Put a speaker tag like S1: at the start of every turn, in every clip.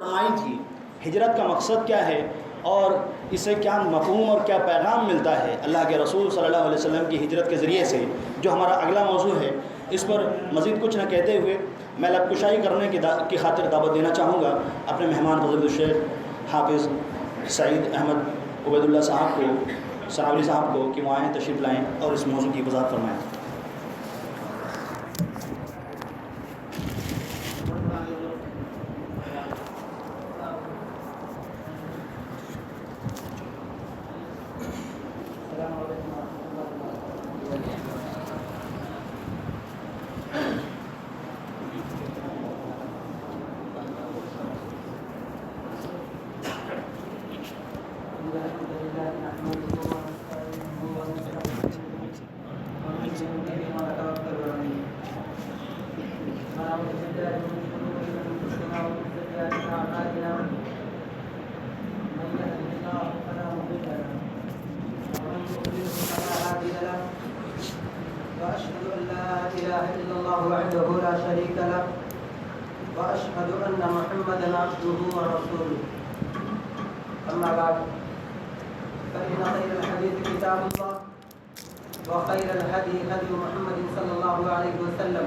S1: فرمائی تھی ہجرت کا مقصد کیا ہے اور اس سے کیا مفہوم اور کیا پیغام ملتا ہے اللہ کے رسول صلی اللہ علیہ وسلم کی ہجرت کے ذریعے سے، جو ہمارا اگلا موضوع ہے۔ اس پر مزید کچھ نہ کہتے ہوئے میں لب کشائی کرنے کی خاطر دعوت دینا چاہوں گا اپنے مہمان فضیلت الشیخ حافظ سعید احمد عبید اللہ صاحب کو، صحابی صاحب کو کہ وہ آئیں، تشریف لائیں اور اس موضوع کی وضاحت فرمائیں۔
S2: وأشهد أن لا إله إلا الله وحده لا شريك له وأشهد أن محمدا عبده ورسوله أما بعد فإن خير الحديث كتاب الله وخير الهدي هدي محمد صلى الله عليه وسلم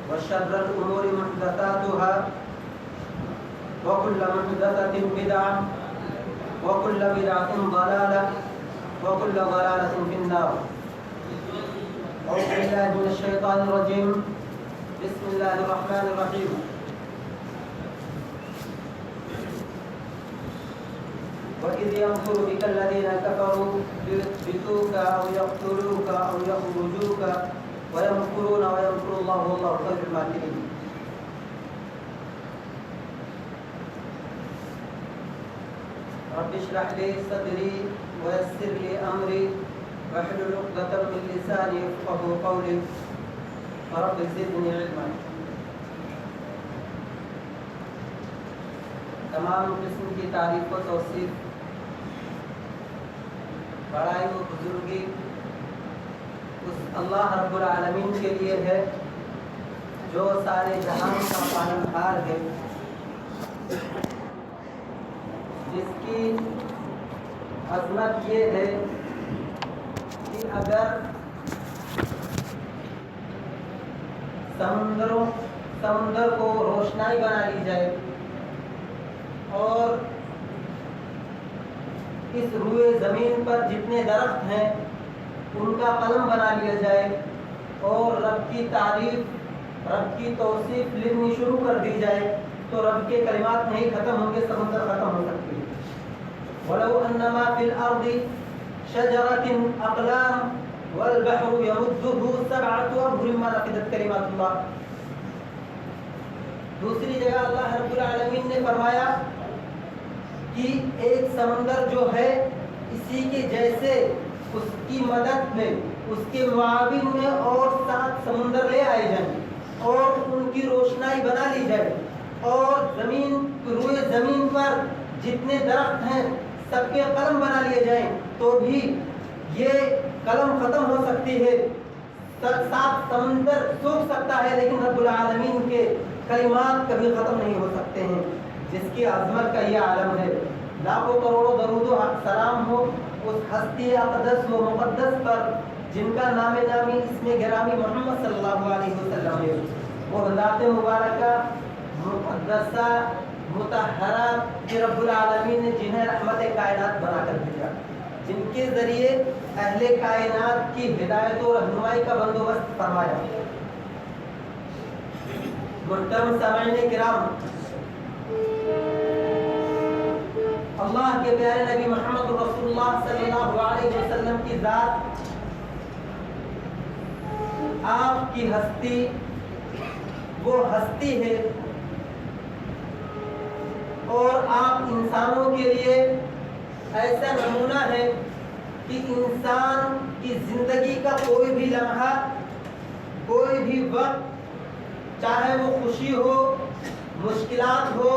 S2: وشر الأمور محدثاتها وكل محدثة بدعة وكل بدعة ضلالة وكل ضلالة في النار. أعوذ بالله من الشيطان الرجيم. بسم الله الرحمن الرحيم. وإذ يمكر بك الذين كفروا ليثبتوك أو يقتلوك أو يخرجوك ويمكرون ويمكر الله والله خير الماكرين. رب اشرح لي صدري ويسر لي أمري واحلل عقدة من لساني يفقهوا قولي رب زدني علما. تمام قسم کی تعریف و توصیف، بڑائی و بزرگی اس اللہ رب العالمین کے لیے ہے جو سارے جہان کا پالنہار ہے، جس کی عظمت یہ ہے کہ اگر سمندر کو روشنائی بنا لی جائے اور اس روئے زمین پر جتنے درخت ہیں ان کا قلم بنا لیا جائے اور رب کی تعریف، رب کی توصیف لکھنی شروع کر دی جائے تو رب کے کلمات نہیں ختم ہوں گے، سمندر ختم ہو سکتی ہے۔ وَلَوْ أَنَّمَا فِي الْأَرْضِ شَجَرَةٍ أَقْلَامٌ وَالْبَحْرُ يَمُدُّهُ سَبْعَةُ أَبْحُرٍ مَا نَفِدَتْ كَلِمَاتُ اللَّهِ۔ دوسری جگہ اللہ رب العالمین نے فرمایا کہ ایک سمندر جو ہے اسی کے جیسے اس کی مدد میں، اس کے معاون میں اور 7 سمندر لے آئے جائیں اور ان کی روشنائی بنا لی جائے اور روئے زمین پر جتنے درخت ہیں سب کے قلم بنا لیے جائیں تو بھی یہ قلم ختم ہو سکتی ہے، 7 سمندر سوکھ سکتا ہے، لیکن رب العالمین کے کلمات کبھی ختم نہیں ہو سکتے ہیں، جس کی عظمت کا یہ عالم ہے۔ لاکھوں کروڑوں درود و سلام ہو اس ہستی اقدس و مقدس پر جن کا نام نامی اسم گرامی محمد صلی اللہ علیہ وسلم ہے۔ وہ ذات مبارکہ مقدسہ مطہرہ کہ رب العالمین نے جنہیں رحمت کائنات بنا کر بھیجا، جن کے ذریعے اہل کائنات کی ہدایت و رہنمائی کا بندوبست فرمایا۔ محترم سامعین کرام، اللہ کے پیارے نبی محمد رسول اللہ صلی اللہ علیہ وسلم کی ذات، آپ کی ہستی وہ ہستی ہے اور آپ انسانوں کے لیے ایسا نمونہ ہے کہ انسان کی زندگی کا کوئی بھی لمحہ، کوئی بھی وقت، چاہے وہ خوشی ہو، مشکلات ہو،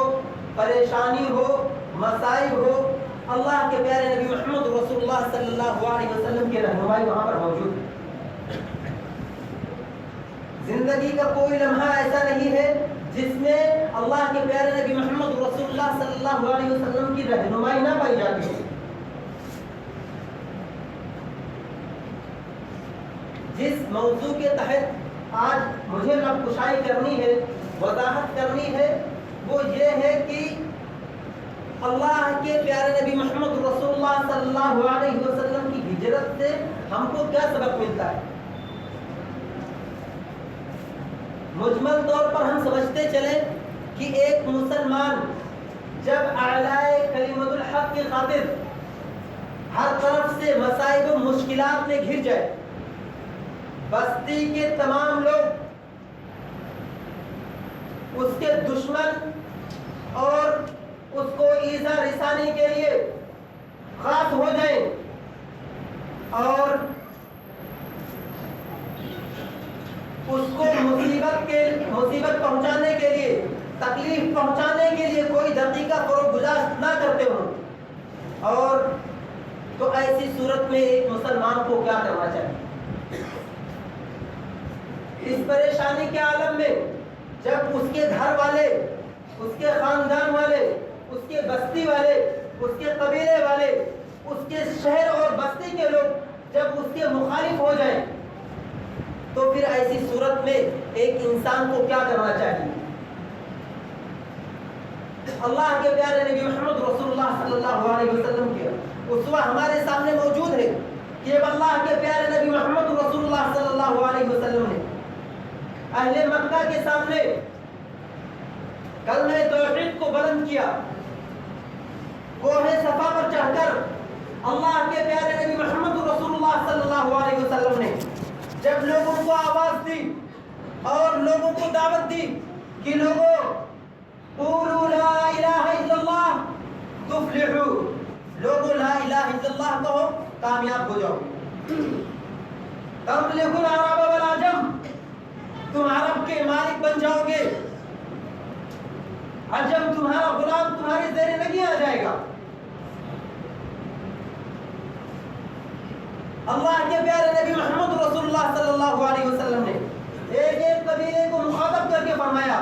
S2: پریشانی ہو، مصائب ہو، اللہ کے پیارے نبی محمد رسول اللہ صلی اللہ علیہ وسلم کی رہنمائی وہاں پر موجود ہے۔ زندگی کا کوئی لمحہ ایسا نہیں ہے جس میں اللہ کے پیارے نبی محمد اللہ صلی اللہ علیہ وسلم کی رہنمائی نہ پائی جاتی ہے. جس موضوع کے تحت آج مجھے رب کشائی کرنی ہے، وضاحت کرنی ہے، وہ یہ ہے کہ اللہ کے پیارے نبی محمد رسول اللہ صلی اللہ علیہ وسلم کی ہجرت سے ہم کو کیا سبق ملتا ہے. مجمل طور پر ہم سمجھتے چلیں کہ ایک مسلمان جب اعلی کلمۃ الحق کی خاطر ہر طرف سے مصائب و مشکلات میں گھر جائے، بستی کے تمام لوگ اس کے دشمن اور اس کو ایذا رسانی کے لیے خاص ہو جائیں اور اس کو مصیبت پہنچانے کے لیے، تکلیف پہنچانے کے لیے کوئی دقیقہ فروغ گزاشت نہ کرتے ہوں، اور تو ایسی صورت میں ایک مسلمان کو کیا کرنا چاہیے؟ اس پریشانی کے عالم میں جب اس کے گھر والے، اس کے خاندان والے، اس کے بستی والے، اس کے قبیلے والے، اس کے شہر اور بستی کے لوگ جب اس کے مخالف ہو جائیں تو پھر ایسی صورت میں ایک انسان کو کیا کرنا چاہیے؟ اللہ کے پیارے نبی محمد رسول اللہ صلی اللہ علیہ وسلم کے اسوہ ہمارے سامنے موجود ہے کہ اب اللہ کے پیارے نبی محمد رسول اللہ صلی اللہ علیہ وسلم نے اہل مکہ کے سامنے کلمہ توحید کو بلند کیا. کوہ صفا پر چڑھ کر اللہ کے پیارے نبی محمد رسول اللہ صلی اللہ علیہ وسلم نے جب لوگوں کو آواز دی اور لوگوں کو دعوت دی کہ لوگوں قولوا لا الہ الا اللہ تفلحوا، لوگوں لا الہ الا اللہ کہو کامیاب ہو جاؤ. تملک العرب والعجم، تم عرب کے مالک بن جاؤ گے، عجم تمہارا غلام تمہارے زیر نگیں آ جائے گا. اللہ کے پیارے نبی محمد رسول اللہ صلی اللہ علیہ وسلم نے ایک ایک قبیلے کو مخاطب کر کے فرمایا،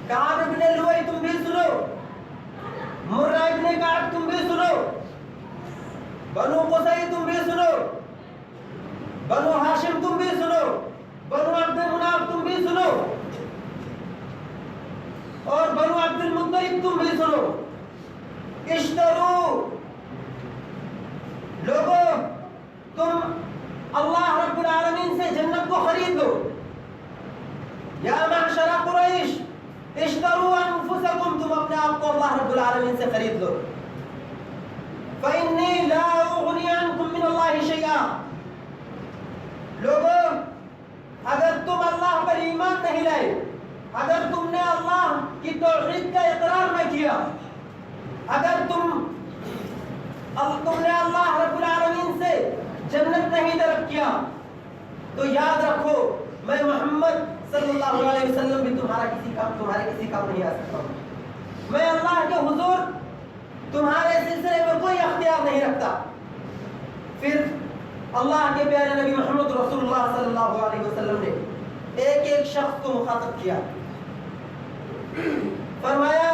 S2: کعب ابن لؤی تم بھی سنو، مرہ ابن کعب تم بھی سنو، بنو قصی تم بھی سنو، بنو ہاشم تم بھی سنو، بنو عبد مناف تم بھی سنو، اور بنو عبد المطلب تم بھی سنو. اشترو، لوگوں تم اللہ رب العالمین سے جنت کو خرید لو. یا معشر قریش اشترو انفسکم، تم اپنے آپ کو اللہ رب العالمین سے خرید لو. فإنی لا اغنی عنکم من اللہ شیئا، لوگوں اگر تم اللہ پر ایمان نہیں لائے، اگر تم نے اللہ کی توحید کا اقرار نہ کیا، اگر تم نے اللہ رب العالمین سے جنت نہیں طلب کیا، تو یاد رکھو میں محمد صلی اللہ علیہ وسلم بھی تمہارے کسی کام نہیں آ سکتا ہوں. میں اللہ کے حضور تمہارے سلسلے میں کوئی اختیار نہیں رکھتا. پھر اللہ کے پیارے نبی محمد رسول اللہ صلی اللہ علیہ وسلم نے ایک ایک شخص کو مخاطب کیا، فرمایا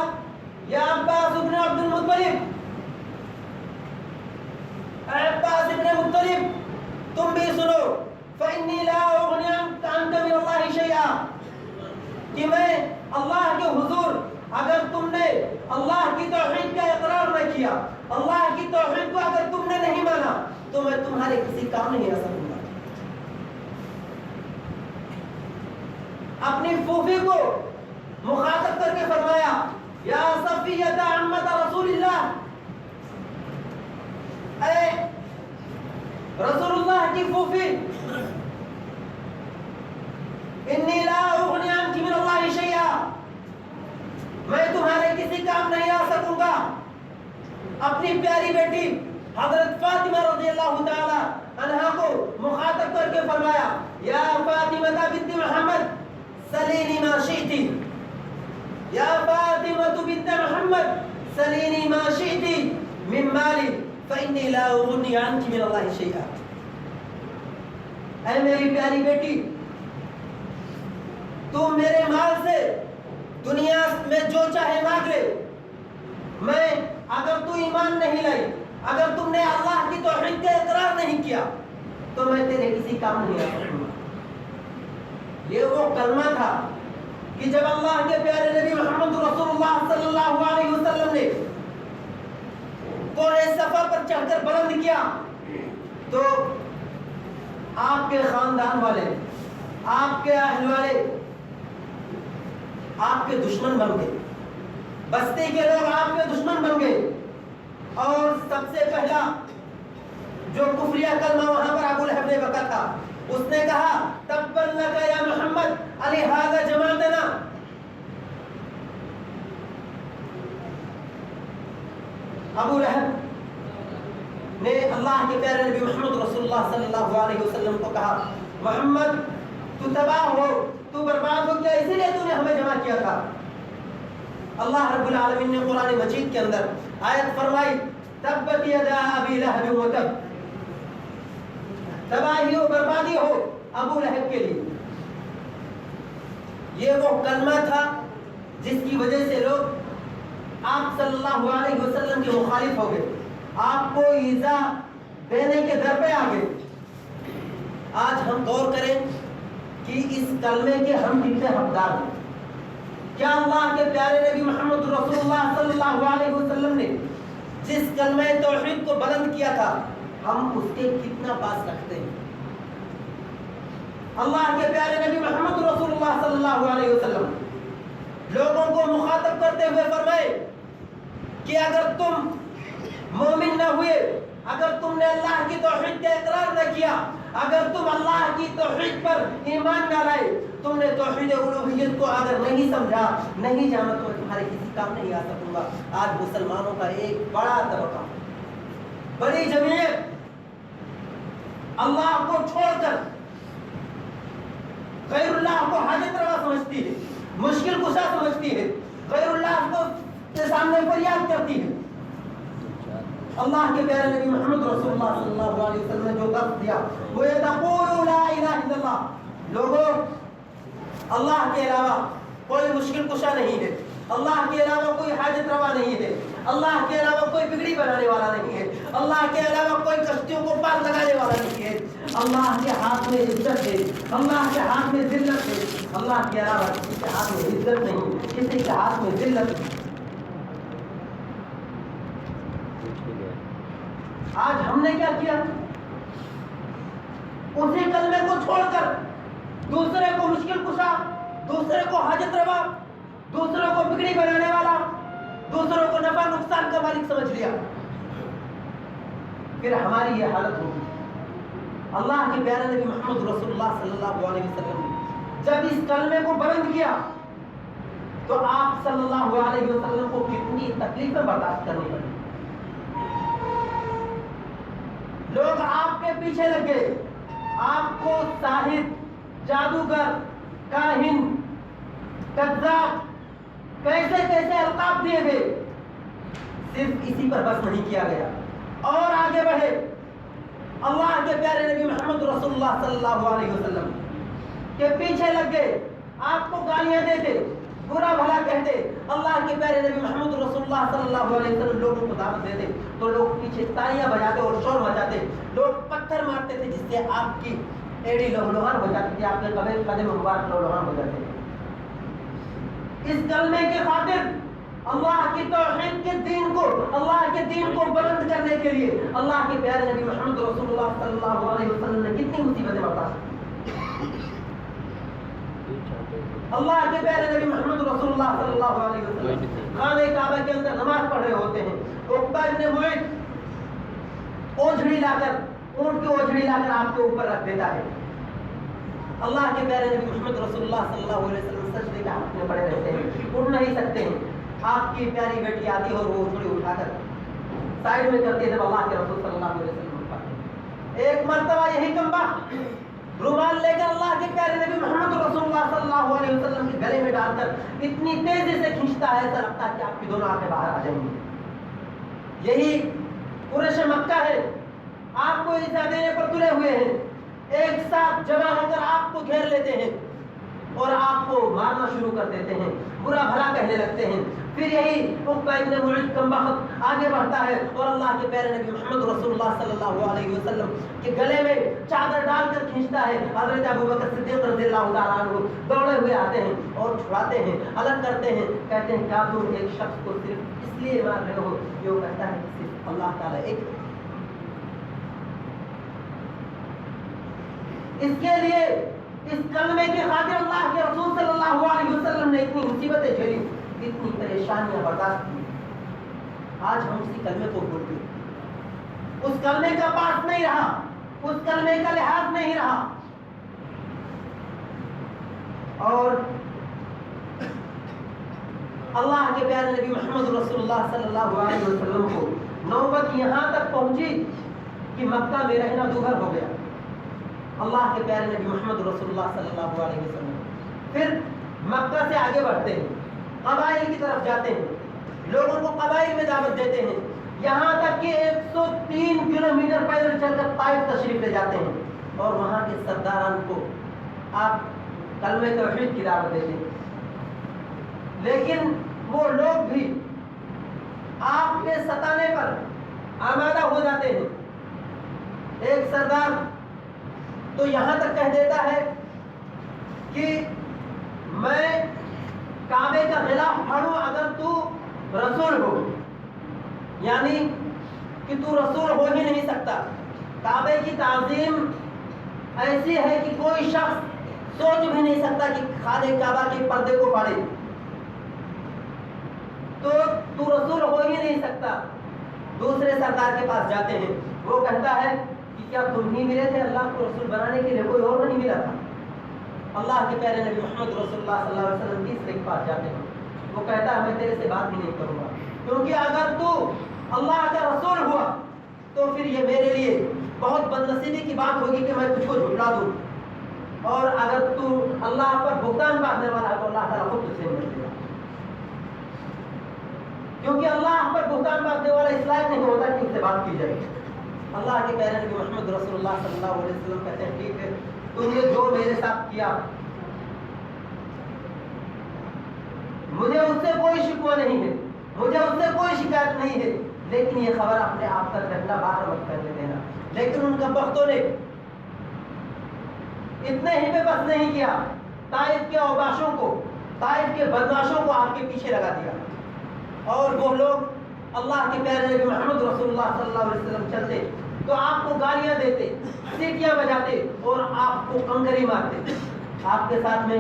S2: یا عباس ابن عبد المطلب، عباس ابن مطلب تم بھی سنو، فإنی لا اغنی عنک من اللہ شیئا، کہ میں اللہ کے حضور اگر تم نے اللہ کی توحید کا اقرار نہ کیا، اللہ کی توحید کو اگر تم نے نہیں مانا تو میں تمہارے کسی کام نہیں آ سکوں گا. اپنی پھوپھی کو مخاطب کر کے فرمایا یا صفیہ عمت رسول اللہ، اے رسول اللہ کی پھوپھی، انی لا اغنی عنک من اللہ شیئا، میں تمہارے کسی کام نہیں آ سکوں گا. اپنی پیاری بیٹی حضرت فاطمہ رضی اللہ تعالی عنہا کو مخاطب کر کے فرمایا یا فاطمہ بنت محمد سلینی ما شئتی، یا فاطمہ بنت محمد سلینی ما شئتی من مالی فإنی لا اغنی عنک من اللہ شیئا. اے میری پیاری بیٹی، تو میرے مال سے دنیا میں جو چاہے مانگ لے، میں اگر تو ایمان نہیں لائی، اگر تم نے اللہ کی توحید کا اقرار نہیں کیا تو میں تیرے کسی کام نہیں آ سکوں گا۔ یہ وہ کلمہ تھا کہ جب اللہ کے پیارے نبی محمد رسول اللہ صلی اللہ علیہ وسلم نے کوہ صفا پر چڑھ کر بلند کیا تو آپ کے خاندان والے، آپ کے اہل والے آپ کے دشمن بن گئے، بستی کے لوگ آپ کے دشمن بن گئے، اور سب سے پہلا جو کفریہ کلمہ وہاں پر ابو لہب نے بکا تھا، اس نے کہا تبا لک یا محمد الہذا جمعتنا۔ ابو لہب نے اللہ کے پیارے نبی محمد رسول اللہ صلی اللہ علیہ وسلم کو کہا محمد تو تباہ ہو، تو برباد ہو گیا، اسی لیے تو نے ہمیں جمع کیا تھا۔ اللہ رب العالمین نے قرآن مجید کے اندر آیت فرمائی تبت یدا ابی لہب وتب، تباہی و بربادی ہو ابو لہب کے لیے۔ یہ وہ کلمہ تھا جس کی وجہ سے لوگ آپ صلی اللہ علیہ وسلم کے مخالف ہو گئے، آپ کو ایذا دینے کے در پہ آ گئے۔ آج ہم غور کریں کہ اس کلمے کے ہم کتنے حقدار ہیں۔ کیا اللہ کے پیارے نبی محمد رسول اللہ صلی اللہ علیہ وسلم نے جس کلمہ توحید کو بلند کیا تھا ہم اس کے کتنا پاس رکھتے ہیں؟ اللہ کے پیارے نبی محمد رسول اللہ صلی اللہ علیہ وسلم لوگوں کو مخاطب کرتے ہوئے فرمائے کہ اگر تم مومن نہ ہوئے، اگر تم نے اللہ کی توحید کا اقرار نہ کیا، اگر تم اللہ کی توحید پر ایمان نہ لائے، تم نے توحید الوہیت کو اگر نہیں سمجھا، نہیں جانا، تو میں تمہارے کسی کام نہیں آ سکوں گا۔ آج مسلمانوں کا ایک بڑا طبقہ، بڑی جمعیت اللہ کو چھوڑ کر غیر اللہ کو حاجت روا سمجھتی ہے، مشکل کشا سمجھتی ہے، غیر اللہ کو کے سامنے فریاد کرتی ہے۔ اللہ کے پیارے نبی محمد رسول اللہ صلی اللہ علیہ وسلم نے جو درس دیا وہ یہ تقولوا لا الہ الا اللہ، لوگوں اللہ کے علاوہ کوئی مشکل کشا نہیں ہے، اللہ کے علاوہ کوئی حاجت روا نہیں ہے، اللہ کے علاوہ کوئی بگڑی بنانے والا نہیں ہے، اللہ کے علاوہ کوئی کشتیوں کو پار لگانے والا نہیں ہے۔ اللہ کے ہاتھ میں عزت ہے، اللہ کے ہاتھ میں ذلت ہے، اللہ کے علاوہ کسی کے ہاتھ میں عزت نہیں، کسی کے ہاتھ میں ذلت نہیں۔ آج ہم نے کیا کیا؟ اسی کلمے کو چھوڑ کر دوسرے کو مشکل کشا، دوسرے کو حاجت روا، دوسروں کو بگڑی بنانے والا، دوسروں کو نفع نقصان کا مالک سمجھ لیا، پھر ہماری یہ حالت ہوگی۔ اللہ کے پیارے نبی محمد رسول اللہ صلی اللہ علیہ وسلم نے جب اس کلمے کو بلند کیا تو آپ صلی اللہ علیہ وسلم کو کتنی تکلیفیں برداشت کرنی پڑی۔ لوگ آپ کے پیچھے لگ گئے، آپ کو ساحر، جادوگر، کاہن، کذاب، کیسے کیسے القاب دیے گئے۔ صرف اسی پر بس نہیں کیا گیا، اور آگے بڑھے۔ اللہ کے پیارے نبی محمد رسول اللہ صلی اللہ علیہ وسلم کے پیچھے لگ گئے، آپ کو گالیاں دیتے، برا بھلا کہتے۔ اللہ کے پیارے نبی محمد رسول اللہ صلی اللہ علیہ وسلم لوگوں کو دعوت دیتے تو لوگ پیچھے تالیاں بجاتے اور شور مچاتے، لوگ پتھر مارتے تھے جس سے آپ کی ایڑی لہلہان ہو جاتی تھی، آپ کے قدم مبارک لہلہان ہو جاتے تھے۔ اس کلمے کے خاطر اللہ کی توحید کے دین کو، اللہ کے دین کو بلند کرنے کے لیے اللہ کے پیارے نبی محمد رسول اللہ صلی اللہ علیہ وسلم نے کتنی مصیبتیں برداشت کی۔ اللہ کے پیارے نبی محمد رسول اللہ صلی اللہ علیہ وسلم خانہ کعبہ کے اندر نماز پڑھ رہے ہوتے ہیں، عقبہ ابن معیط اوجھڑی لا کر، اونٹ کی اوجھڑی لا کر آپ کے اوپر رکھ دیتا ہے۔ اللہ کے پیارے نبی محمد رسول اللہ صلی اللہ علیہ وسلم سجدے کے حالت میں پڑے رہتے ہیں، اٹھ نہیں سکتے ہیں۔ آپ کی پیاری بیٹی آتی ہے اور وہ اوجھڑی اٹھا کر سائڈ میں کرتی ہے، جب اللہ کے رسول صلی اللہ علیہ وسلم اٹھاتے ہیں۔ ایک مرتبہ یہی کمبا رومال لے کر اللہ کے پیارے نبی محمد رسول اللہ صلی اللہ علیہ وسلم کے گلے میں ڈال کر اتنی تیزی سے کھینچتا ہے، ایسا لگتا ہے کہ آپ کی دونوں آنکھیں باہر آ جائیں گی۔ یہی قریش مکہ ہے، آپ کو عیسیٰ دینے پر تلے ہوئے ہیں، ایک ساتھ جمع ہو کر آپ کو گھیر لیتے ہیں۔ اور آپ کو مارنا شروع کر دیتے ہیں، برا بھلا کہنے لگتے ہیں۔ پھر یہی عقبہ ابن معیط کم بخت آگے بڑھتا ہے اور اللہ کے پیارے نبی محمد رسول اللہ صلی اللہ علیہ وسلم کے گلے میں چادر ڈال کر کھینچتا ہے۔ حضرت ابوبکر صدیق رضی اللہ تعالیٰ عنہ دوڑے ہوئے آتے ہیں اور چھڑاتے ہیں، الگ کرتے ہیں، کہتے ہیں کیا تم ایک شخص کو صرف اس لیے مار رہے ہو جو کہتا ہے کہ صرف اللہ تعالیٰ ایک ہے؟ اس کے لیے اس کلمے کے خاطر اللہ کے رسول صلی اللہ علیہ وسلم نے اتنی مصیبتیں جھیلی، اتنی پریشانیاں برداشت کی۔ آج ہم اسی کلمے کو بھول گئے، اس کلمے کا پاس نہیں رہا، اس کلمے کا لحاظ نہیں رہا، اور اللہ کے پیارے نبی محمد رسول اللہ صلی اللہ علیہ وسلم کو نوبت یہاں تک پہنچی کہ مکہ میں رہنا دوبھر ہو گیا۔ اللہ کے پیارے نبی محمد رسول اللہ صلی اللہ علیہ وسلم پھر مکہ سے آگے بڑھتے ہیں، قبائل کی طرف جاتے ہیں، لوگوں کو قبائل میں دعوت دیتے ہیں، یہاں تک کہ 103 کلومیٹر پیدل چل کر طائف تشریف لے جاتے ہیں اور وہاں کے سرداران کو آپ کلمہ توحید کی دعوت دیتے ہیں، لیکن وہ لوگ بھی آپ کے ستانے پر آمادہ ہو جاتے ہیں۔ ایک سردار تو یہاں تک کہہ دیتا ہے کہ میں کعبے کا غلاف پھاڑوں اگر تو رسول ہو، یعنی کہ تو رسول ہو ہی نہیں سکتا۔ کعبے کی تعظیم ایسی ہے کہ کوئی شخص سوچ بھی نہیں سکتا کہ خانہ کعبہ کے پردے کو پھاڑے، تو رسول ہو ہی نہیں سکتا۔ دوسرے سردار کے پاس جاتے ہیں، وہ کہتا ہے کہ کیا تم ہی ملے تھے اللہ کو رسول بنانے کے لیے، کوئی اور نہیں ملا تھا؟ اللہ کے پیارے نبی محمد رسول اللہ صلی اللہ علیہ وسلم تیسرے کے پاس جاتے ہیں، وہ کہتا ہے میں تیرے سے بات ہی نہیں کروں گا، کیونکہ اگر تو اللہ کا رسول ہوا تو پھر یہ میرے لیے بہت بد نصیبی کی بات ہوگی کہ میں تجھ کو جھٹلا دوں، اور اگر تو اللہ پر بہتان باندھنے والا ہے تو اللہ تعالیٰ خود تجھ سے مل دے گا، کیونکہ اللہ پر بہتان باندھنے والا اس لائق نہیں ہوتا کہ اس سے بات کی جائے۔ اللہ کے پیارے نبی محمد رسول اللہ صلی اللہ علیہ وسلم کہتے ہیں ٹھیک ہے، تم نے جو میرے ساتھ کیا مجھے اس سے کوئی شکوہ نہیں ہے، مجھے اس سے کوئی شکایت نہیں ہے، لیکن یہ خبر اپنے آپ تک رکھنا، باہر مت کرنے دینا۔ لیکن ان کمبختوں نے اتنے ہی پہ بس نہیں کیا، طائف کے اوباشوں کو، طائف کے بدماشوں کو آپ کے پیچھے لگا دیا، اور وہ لوگ اللہ کے پیارے نبی محمد رسول اللہ صلی اللہ علیہ وسلم چلتے تو آپ کو گالیاں دیتے، سیٹیاں بجاتے اور آپ کو کنکری مارتے۔ آپ کے ساتھ میں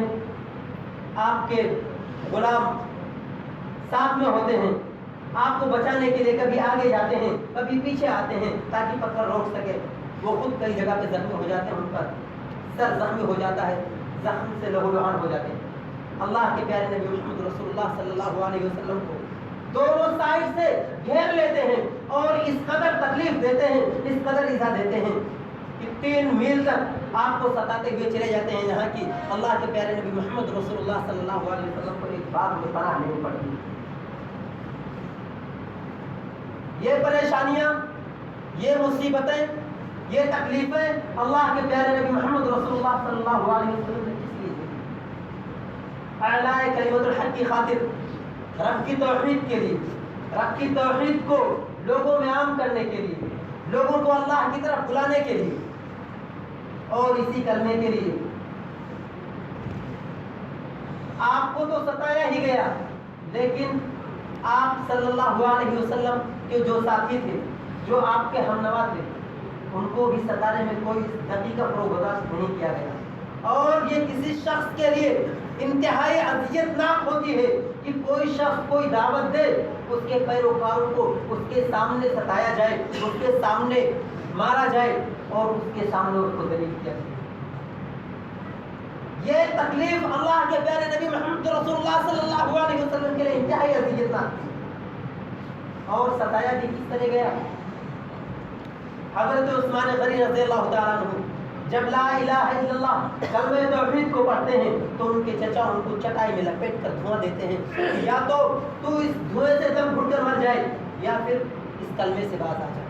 S2: آپ کے غلام ساتھ میں ہوتے ہیں، آپ کو بچانے کے لیے کبھی آگے جاتے ہیں کبھی پیچھے آتے ہیں تاکہ پتھر روک سکے۔ وہ خود کئی جگہ پہ زخمی ہو جاتے ہیں، ان پر سر زخمی ہو جاتا ہے، زخم سے لہو لہان ہو جاتے ہیں۔ اللہ کے پیارے نبی محمد رسول اللہ صلی اللہ علیہ وسلم کو دونوں سائڈ سے گھیر لیتے ہیں اور اس قدر تکلیف دیتے ہیں، اس قدر ایذا دیتے ہیں کہ 3 میل تک آپ کو ستاتے ہوئے چلے جاتے ہیں، یہاں کی اللہ کے پیارے نبی محمد رسول اللہ صلی اللہ علیہ وسلم کو ایک باغ میں پناہ نہیں پڑتی۔ یہ پریشانیاں، یہ مصیبتیں، یہ تکلیفیں اللہ کے پیارے نبی محمد رسول اللہ صلی اللہ علیہ وسلم نے کس لیے دی؟ اعلاء کلمت الحق کی خاطر، رب کی توحید کے لیے، رب کی توحید کو لوگوں میں عام کرنے کے لیے، لوگوں کو اللہ کی طرف بلانے کے لیے، اور اسی کرنے کے لیے آپ کو تو ستایا ہی گیا، لیکن آپ صلی اللہ علیہ وسلم کے جو ساتھی تھے، جو آپ کے ہمنوا تھے، ان کو بھی ستانے میں کوئی دقیقہ برداشت نہیں کیا گیا، اور یہ کسی شخص کے لیے انتہائی اذیت ناک ہوتی ہے کہ کوئی شخص کوئی دعوت دے، اس کے پیروکاروں کو اس کے سامنے ستایا جائے، اس کے سامنے مارا جائے اور اس کے سامنے اس کو ذلیل کیا جائے۔ یہ تکلیف اللہ کے پیارے نبی محمد رسول اللہ صلی اللہ علیہ وسلم کے لیے انتہائی اذیت ناک تھی، اور ستایا بھی کس طرح گیا؟ حضرت عثمان غنی رضی اللہ تعالیٰ عنہ جب لا الہ الا اللہ کلمہ توحید کو پڑھتے ہیں تو ان کے چچا ان کو چٹائی میں لپیٹ کر دھواں دیتے ہیں کہ یا تو اس دھوئیں سے دم گھٹ کر مر جائے یا پھر اس کلمے سے باز آ جائے۔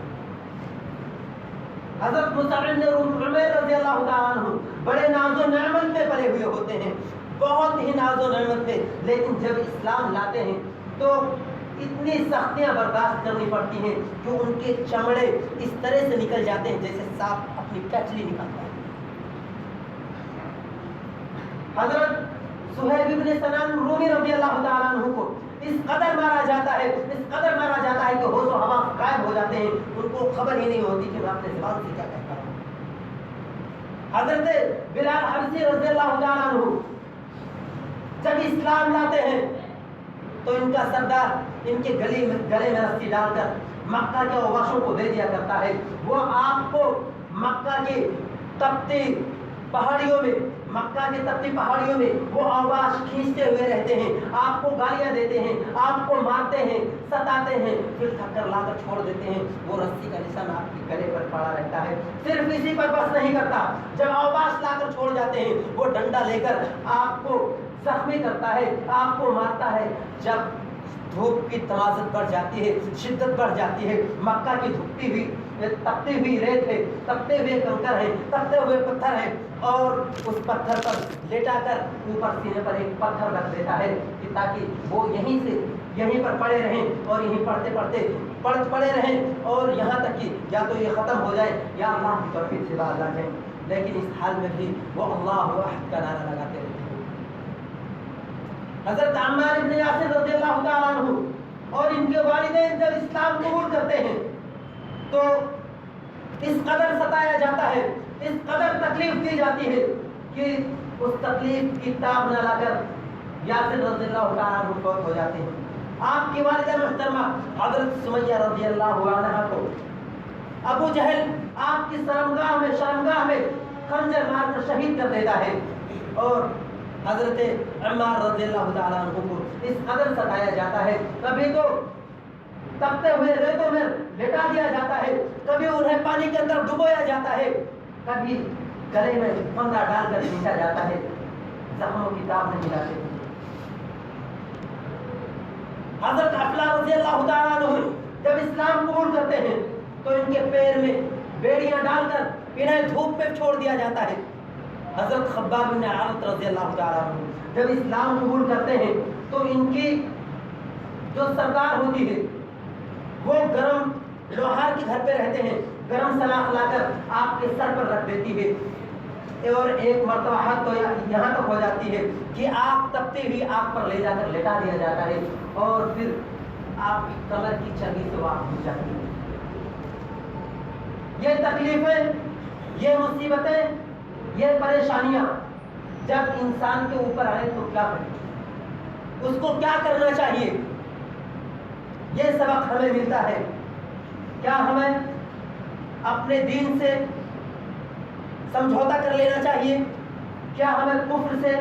S2: حضرت مصعب بن عمیر رضی اللہ تعالیٰ عنہ بڑے ناز و نعمت میں پلے ہوئے ہوتے ہیں، بہت ہی ناز و نعمت تھے، لیکن جب اسلام لاتے ہیں تو اتنی سختیاں برداشت کرنی پڑتی ہیں کہ ان کے چمڑے اس طرح سے نکل جاتے ہیں جیسے سانپ اپنی کچلی نکالتا ہے۔ حضرت صہیب بن سنان رومی رضی اللہ تعالیٰ عنہ کو اس قدر مارا جاتا ہے، اس قدر مارا جاتا ہے کہ ہوش و حواس غائب ہو جاتے ہیں، ان کو خبر ہی نہیں ہوتی کہ میں اپنے زبان سے کیا کہتا ہوں۔ حضرت بلال حبشی رضی اللہ تعالیٰ عنہ جب اسلام لاتے ہیں تو ان کا سردار ان کے گلے میں رسی ڈال کر مکہ کے اواشوں کو دے دیا کرتا ہے۔ وہ آپ کو مکہ کی تپتی پہاڑیوں میں وہ آواز کھینچتے ہوئے رہتے ہیں، آپ کو گالیاں دیتے ہیں، آپ کو مارتے ہیں، ستاتے ہیں، پھر تھک کر لا کر چھوڑ دیتے ہیں۔ وہ رسی کا نشان آپ کے گلے پر پڑا رہتا ہے۔ صرف اسی پر بس نہیں کرتا، جب آواز لا کر چھوڑ جاتے ہیں وہ ڈنڈا لے کر آپ کو زخمی کرتا ہے، آپ کو مارتا ہے۔ جب دھوپ کی تمازت بڑھ جاتی ہے، شدت بڑھ جاتی ہے، مکہ کی تپتی ہوئی ریت ہے، تپتے ہوئے کنکر ہے، تپتے ہوئے پتھر ہے، اور اس پتھر پر لیٹا کر اوپر سینے پر ایک پتھر رکھ دیتا ہے کہ تاکہ وہ یہیں پر پڑے رہیں اور یہیں پڑے رہیں، اور یہاں تک کہ یا تو یہ ختم ہو جائے یا اللہ کی توفیق سے باز آ جائیں۔ لیکن اس حال میں بھی وہ اللہ احد کا نعرہ لگاتے رہتے ہیں۔ حضرت عمار بن یاسر رضی اللہ تعالیٰ عنہ اور ان کے والدین جب اسلام قبول کرتے ہیں تو اس قدر ستایا جاتا ہے، اس قدر تکلیف دی جاتی ہے کہ اس تکلیف کی تاب نہ لا کر یاسر رضی اللہ تعالیٰ عنہ فوت ہو جاتے ہیں۔ آپ کی والدہ محترمہ حضرت سمیہ رضی اللہ عنہا کو ابو جہل آپ کی شرمگاہ میں خنجر مار کر شہید کر دیتا ہے، اور حضرت عمار رضی اللہ تعالیٰ عنہ کو اس قدر ستایا جاتا ہے، کبھی تو تپتے ہوئے ریتوں میں لٹا دیا جاتا ہے، کبھی انہیں پانی کے اندر ڈبویا جاتا ہے، کبھی گلے میں پھندا ڈال کر کھینچا جاتا ہے، زخموں کی تاب نہیں لاتے۔ حضرت افلا رضی اللہ تعالیٰ عنہ جب اسلام قبول کرتے ہیں تو ان کے پیر میں بیڑیاں ڈال کر انہیں دھوپ پہ چھوڑ دیا جاتا ہے۔ حضرت خباب بن عارت رضی اللہ تعالیٰ عنہ جب اسلام قبول کرتے ہیں تو ان کی جو سردار ہوتی ہے وہ گرم لوہار کے گھر پہ رہتے ہیں، گرم سلاخ لا کر آپ کے سر پر رکھ دیتی ہے، اور ایک مرتبہ حد تو یہاں تک ہو جاتی ہے کہ آگ تپتی ہوئی آگ پر لے جا کر لٹا دیا جاتا ہے، اور پھر آپ کی کمر کی چربی سے وہ آگ بجھ جاتی ہے۔ یہ تکلیفیں، یہ مصیبتیں، یہ پریشانیاں جب انسان کے اوپر آئے تو کیا کرے، اس کو کیا کرنا چاہیے، یہ سبق ہمیں ملتا ہے۔ کیا ہمیں اپنے دین سے سمجھوتا کر لینا چاہیے؟ کیا ہمیں کفر سے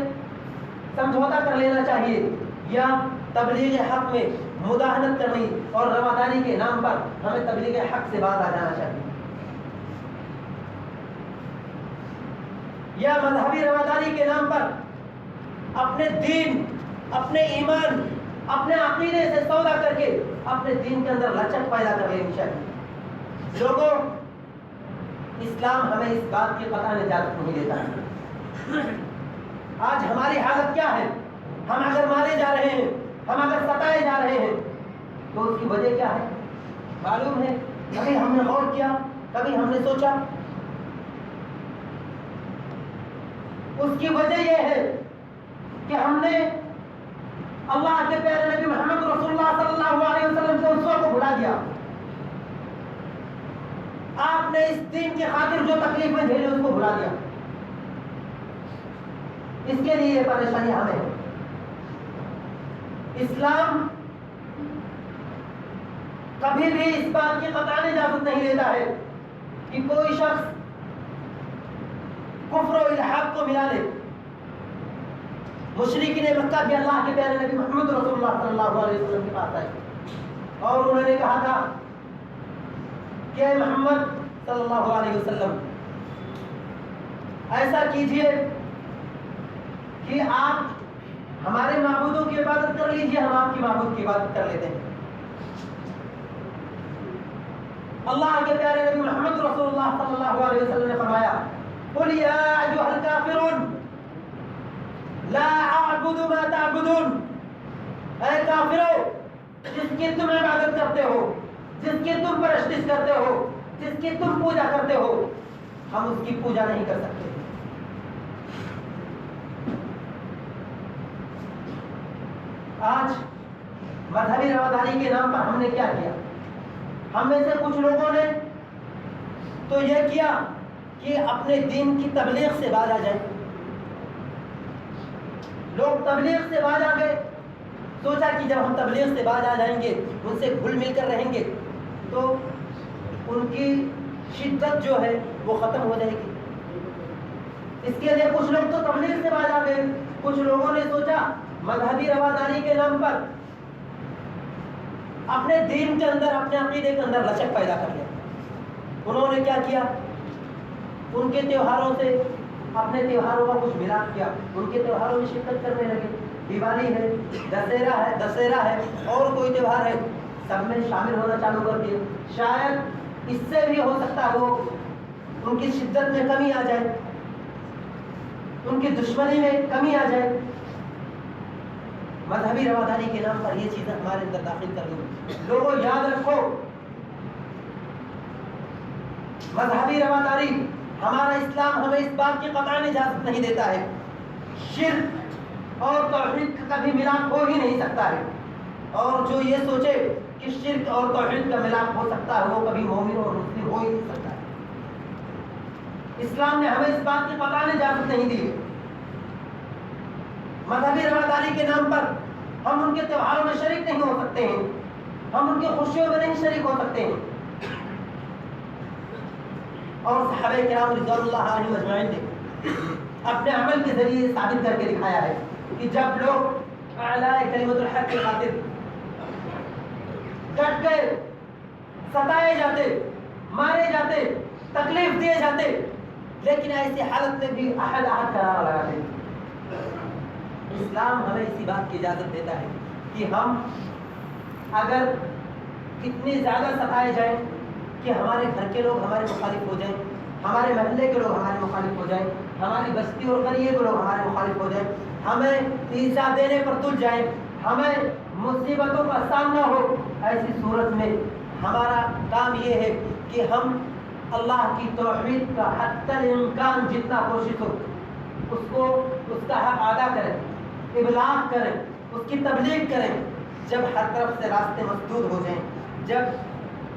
S2: سمجھوتا کر لینا چاہیے، یا تبلیغ حق میں مداہنت کرنی اور رواداری کے نام پر ہمیں تبلیغ حق سے باز آ جانا چاہیے؟ یا مذہبی رواداری کے نام پر اپنے دین، اپنے ایمان، اپنے عقیدے سے سودا کر کے اپنے دین کے اندر لچک پیدا کر لینی چاہیے؟ لوگوں، اسلام ہمیں اس بات کی قطعاً اجازت نہیں دیتا ہے۔ آج ہماری حالت کیا ہے؟ ہم اگر مارے جا رہے ہیں، ہم اگر ستائے جا رہے ہیں تو اس کی وجہ کیا ہے معلوم ہے؟ کبھی ہم نے غور کیا؟ کبھی ہم نے سوچا؟ اس کی وجہ یہ ہے کہ ہم نے اللہ کے پیارے نبی محمد رسول اللہ صلی اللہ علیہ وسلم کے اسوہ کو بھلا دیا۔ آپ نے اس دین کی خاطر جو تکلیفیں جھیلی اس کو بھلا دیا۔ اس کے لیے یہ پریشانی ہمیں ہے۔ اسلام کبھی بھی اس بات کی قطعاً اجازت نہیں دیتا ہے کہ کوئی شخص کفر و الحاد کو ملا لے۔ مشرکین مکہ بھی اللہ کے پیارے نبی محمد رسول اللہ صلی اللہ علیہ وسلم کے پاس آئے اور انہوں نے کہا تھا کہ اے محمد صلی اللہ علیہ وسلم، ایسا کیجئے کہ آپ ہمارے معبودوں کی عبادت کر لیجئے، ہم آپ کی معبود کی عبادت کر لیتے ہیں۔ اللہ کے پیارے نبی محمد رسول اللہ صلی اللہ علیہ وسلم نے فرمایا قل یا ایھا الکافرون لا اعبد ما تعبدون، اے کافرو جس کی تم عبادت کرتے ہو، جس کی تم پرستش کرتے ہو، جس کی تم پوجا کرتے ہو، ہم اس کی پوجا نہیں کر سکتے۔ آج مذہبی رواداری کے نام پر ہم نے کیا کیا؟ ہم میں سے کچھ لوگوں نے تو یہ کیا کہ اپنے دین کی تبلیغ سے باز آ جائیں۔ لوگ تبلیغ سے باز آ گئے، سوچا کہ جب ہم تبلیغ سے باز آ جائیں گے، ان سے گھل مل کر رہیں گے تو ان کی شدت جو ہے وہ ختم ہو جائے گی۔ اس کے لیے کچھ لوگ تو تبلیغ سے باز آ گئے، کچھ لوگوں نے سوچا مذہبی رواداری کے نام پر اپنے دین کے اندر، اپنے عقیدے کے اندر لچک پیدا کر لیا۔ انہوں نے کیا کیا؟ ان کے تیوہاروں سے اپنے تیوہاروں کا کچھ ملاپ کیا، ان کے تیوہاروں میں شرکت کرنے لگے۔ دیوالی ہے، دسہرا ہے اور کوئی تیوہار ہے، سب میں شامل ہونا چالو کر دیے۔ شاید اس سے بھی ہو سکتا ہو ان کی شدت میں کمی آ جائے، ان کی دشمنی میں کمی آ جائے۔ مذہبی رواداری کے نام پر یہ چیزیں ہمارے اندر داخل کر دیں۔ لوگوں یاد رکھو، مذہبی رواداری، ہمارا اسلام ہمیں اس بات کی قطعاً اجازت نہیں دیتا ہے۔ شرک اور توحید کا کبھی ملاپ ہو ہی نہیں سکتا ہے، اور جو یہ سوچے کہ شرک اور توحید کا ملاپ ہو سکتا ہے وہ کبھی مومن اور مسلم ہو ہی نہیں سکتا ہے۔ اسلام نے ہمیں اس بات کی قطعاً اجازت نہیں دی۔ مذہبی رواداری کے نام پر ہم ان کے تیوہاروں میں شریک نہیں ہو سکتے ہیں، ہم ان کی خوشیوں میں نہیں شریک ہو سکتے ہیں۔ اور صحابہ کرام رضوان اللہ علیہم اجمعین نے اپنے عمل کے ذریعے ثابت کر کے دکھایا ہے کہ جب لوگ اعلاء کلمت الحق کی خاطر ڈٹ گئے، ستائے جاتے، مارے جاتے، تکلیف دیے جاتے، لیکن ایسی حالت میں بھی عہد کا نعرہ لگاتے، اسلام ہمیں اسی بات کی اجازت دیتا ہے کہ ہم اگر اتنے زیادہ ستائے جائیں کہ ہمارے گھر کے لوگ ہمارے مخالف ہو جائیں، ہمارے محلے کے لوگ ہمارے مخالف ہو جائیں، ہماری بستی اور قریے کے لوگ ہمارے مخالف ہو جائیں، ہمیں ایذا دینے پر تل جائیں، ہمیں مصیبتوں کا سامنا ہو، ایسی صورت میں ہمارا کام یہ ہے کہ ہم اللہ کی توحید کا حتی الامکان جتنا کوشش ہو اس کا حق ادا کریں، ابلاغ کریں، اس کی تبلیغ کریں۔ جب ہر طرف سے راستے مسدود ہو جائیں، جب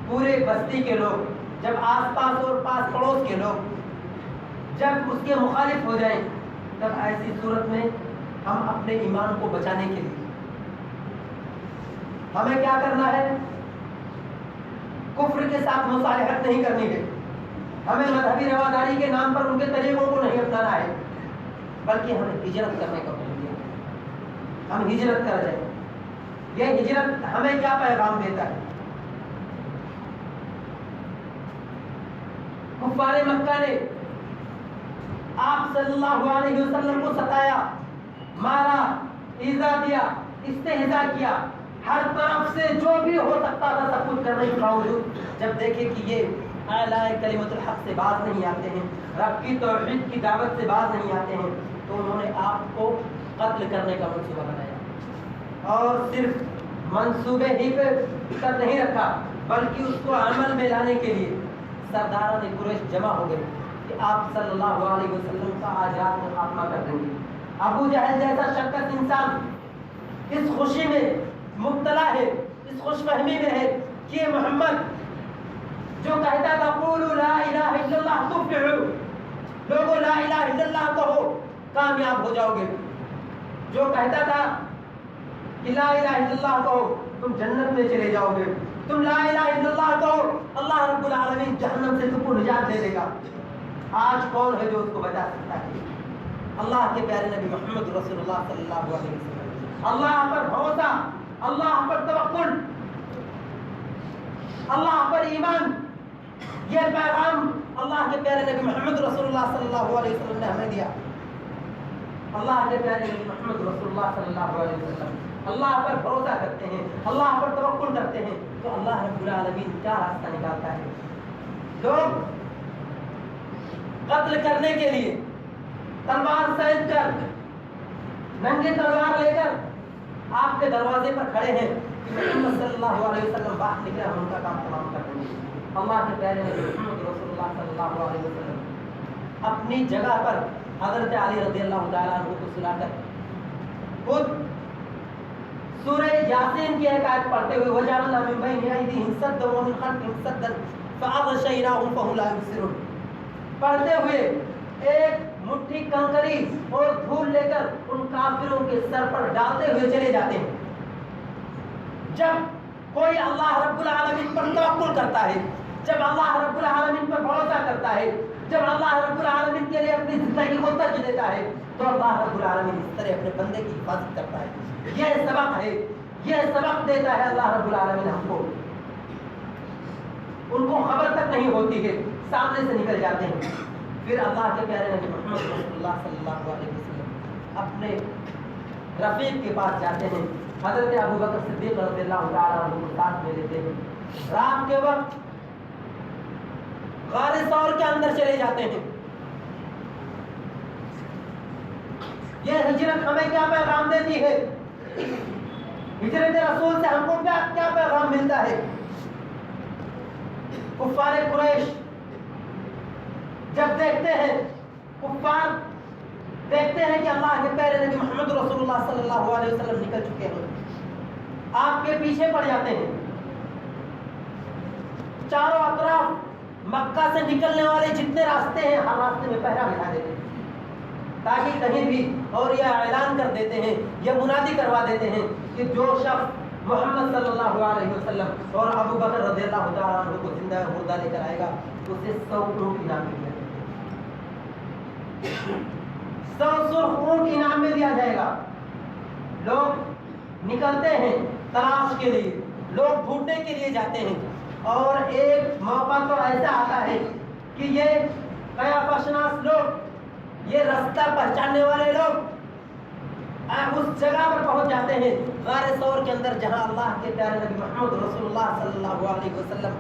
S2: پورے بستی کے لوگ، جب آس پاس اور پاس پڑوس کے لوگ جب اس کے مخالف ہو جائیں، تب ایسی صورت میں ہم اپنے ایمان کو بچانے کے لیے ہمیں کیا کرنا ہے؟ کفر کے ساتھ مصالحت نہیں کرنی ہے، ہمیں مذہبی رواداری کے نام پر ان کے طریقوں کو نہیں اپنانا ہے، بلکہ ہمیں ہجرت کرنے کا حکم دیا۔ ہم ہجرت کر جائیں۔ یہ ہجرت ہمیں کیا پیغام دیتا ہے؟ کفار مکہ نے آپ صلی اللہ علیہ وسلم کو ستایا، مارا، ایذا دیا، استہزاء کیا، ہر طرف سے جو بھی ہو سکتا تھا سب کچھ کرنے کے باوجود جب دیکھے کہ یہ اعلاء کلمت الحق سے باز نہیں آتے ہیں، رب کی توحید کی دعوت سے باز نہیں آتے ہیں، تو انہوں نے آپ کو قتل کرنے کا منصوبہ بنایا، اور صرف منصوبے ہی پہ تک نہیں رکھا بلکہ اس کو عمل میں لانے کے لیے سرداران قریش جمع ہو گئے کہ آپ صلی اللہ علیہ وسلم کا آج رات میں خاتمہ کر دیں گے۔ ابو جہل جیسا شرکت انسان اس خوشی میں مبتلا ہے، اس خوش فہمی میں ہے کہ یہ محمد جو کہتا تھا قولوا لا الہ الا اللہ تفلحوا، لوگوں لا الہ الا اللہ کہو کامیاب ہو جاؤ گے، جو کہتا تھا کہ لا الہ الا اللہ کہو تم جنت میں چلے جاؤ گے، تم لا الہ الا اللہ کہو اللہ رب العالمین جہنم سے تم کو نجات دے دے گا، آج کون ہے جو اس کو بچا سکتا ہے؟ اللہ کے پیارے نبی محمد رسول اللہ صلی اللہ علیہ وسلم، اللہ پر بھروسہ، اللہ پر توکل، اللہ پر ایمان، یہ پیغام اللہ کے پیارے نبی محمد رسول اللہ صلی اللہ علیہ وسلم نے ہمیں دیا۔ اللہ کے پیارے نبی محمد رسول اللہ صلی اللہ علیہ وسلم اللہ پر بھروسہ کرتے ہیں، اللہ پر توکل کرتے ہیں، تو اللہ رب العالمین کیا راستہ نکالتا ہے؟ لوگ قتل کرنے کے لیے تلوار سینچ کر ننگے تلوار لے کر آپ کے دروازے پر کھڑے ہیں کہ محمد صلی اللہ علیہ وسلم باہر نکلے، ہم ان کا کام تمام کر دیں گے۔ اللہ کے پیارے نبی محمد رسول اللہ صلی اللہ علیہ وسلم اپنی جگہ پر حضرت علی رضی اللہ تعالیٰ عنہ کو سلا کر خود سورہ یاسین کی ایک آیت پڑھتے ہوئے وَجَعَلْنَا مِن بَيْنِ أَيْدِيهِمْ سَدًّا وَمِنْ خَلْفِهِمْ سَدًّا فَأَغْشَيْنَاهُمْ فَهُمْ لَا يُبْصِرُونَ پڑھتے ہوئے ایک مٹھی کنکری اور دھول لے کر ان کافروں کے سر پر ڈالتے ہوئے چلے جاتے ہیں۔ جب کوئی اللہ رب العالمین پر توکل کرتا ہے، جب اللہ رب العالمین پر بھروسہ کرتا ہے، جب اللہ رب العالمین کے لیے اپنی زندگی کو ترجیح دیتا ہے، تو اللہ رب العالمین اس طرح اپنے بندے کی حفاظت کرتا ہے۔ یہ سبق ہے، یہ سبق دیتا ہے اللہ رب العالمین ہم کو۔ ان کو خبر تک نہیں ہوتی ہے، سامنے سے نکل جاتے ہیں۔ پھر اللہ کے پیارے نبی محمد رسول اللہ صلی اللہ علیہ وسلم اپنے رفیق کے پاس جاتے ہیں، حضرت ابو بکر صدیق رضی اللہ تعالیٰ عنہ کو ساتھ میں لیتے ہیں۔ رات کے وقت غار ثور کے اندر چلے جاتے ہیں۔ یہ ہجرت ہمیں کیا پیغام دیتی ہے؟ ہجرت رسول سے ہم کو کیا پیغام ملتا ہے؟ کفار قریش جب دیکھتے ہیں، کفار دیکھتے ہیں کہ اللہ کے پیارے نبی محمد رسول اللہ صلی اللہ علیہ وسلم نکل چکے ہیں، آپ کے پیچھے پڑ جاتے ہیں۔ چاروں اطراف مکہ سے نکلنے والے جتنے راستے ہیں، ہر راستے میں پہرا بٹھا دیتے ہیں تاکہ کہیں بھی، اور یہ اعلان کر دیتے ہیں، یہ منادی کروا دیتے ہیں کہ جو شخص محمد صلی اللہ علیہ وسلم اور ابو بکر رضی اللہ تعالیٰ عنہ کو زندہ مردہ لے کر آئے گا، اسے 100 اونٹ انعام دیا جائے گا، 100 سرخ اونٹ انعام میں دیا جائے گا۔ لوگ نکلتے ہیں تلاش کے لیے، لوگ ڈھونڈنے کے لیے جاتے ہیں، اور ایک موقع تو ایسا آتا ہے کہ یہ قیافہ شناس لوگ، یہ رستہ پہچاننے والے لوگ اس جگہ پر پہنچ جاتے ہیں غار ثور کے اندر، جہاں اللہ کے پیارے نبی محمد رسول اللہ صلی اللہ علیہ وسلم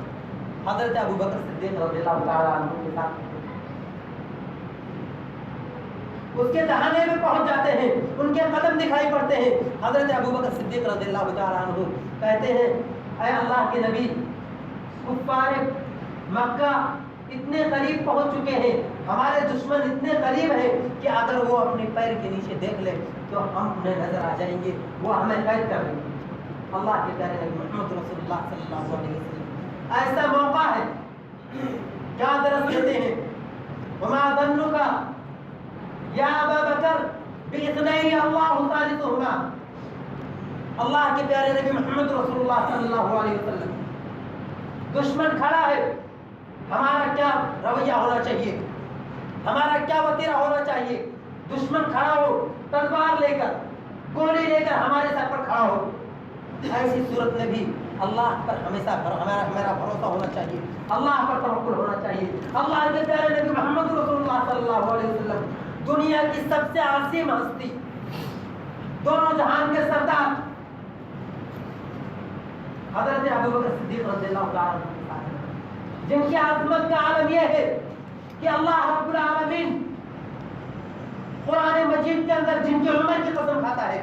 S2: حضرت ابو بکر صدیق رضی اللہ تعالیٰ عنہ کے ساتھ اس کے دہانے میں پہنچ جاتے ہیں، ان کے قدم دکھائی پڑتے ہیں۔ حضرت ابو بکر صدیق رضی اللہ تعالیٰ عنہ کہتے ہیں، اے اللہ کے نبی، کفار مکہ اتنے قریب پہنچ چکے ہیں، ہمارے دشمن اتنے قریب ہیں کہ اگر وہ اپنے پیر کے نیچے دیکھ لیں تو ہم انہیں نظر آ جائیں گے، وہ ہمیں قید کر لیں گے۔ اللہ کے پیارے نبی محمد رسول اللہ صلی اللہ علیہ وسلم ایسا موقع ہے، کیا درس دیتے ہیں؟ وما ظنک یا ابا بکر باثنین اللہ ثالثہما۔ اللہ کے پیارے نبی محمد رسول اللہ صلی اللہ علیہ وسلم، دشمن کھڑا ہے، ہمارا کیا رویہ ہونا چاہیے، ہمارا کیا وتیرہ ہونا چاہیے؟ دشمن کھڑا ہو تلوار لے کر، گولی لے کر ہمارے سر پر کھڑا ہو، ایسی صورت میں بھی اللہ پر ہمیشہ ہمارا بھروسہ ہونا چاہیے، اللہ پر توکل ہونا چاہیے۔ اللہ کے پیارے نبی محمد رسول اللہ صلی اللہ علیہ وسلم دنیا کی سب سے عظیم ہستی، دونوں جہان کے سردار حضرت ابو بکر صدیق رضی اللہ تعالیٰ عنہ، جن کی عظمت کا عالم یہ ہے کہ اللہ رب العالمین قرآن مجید کے اندر جن کی عمر کی قسم کھاتا ہے،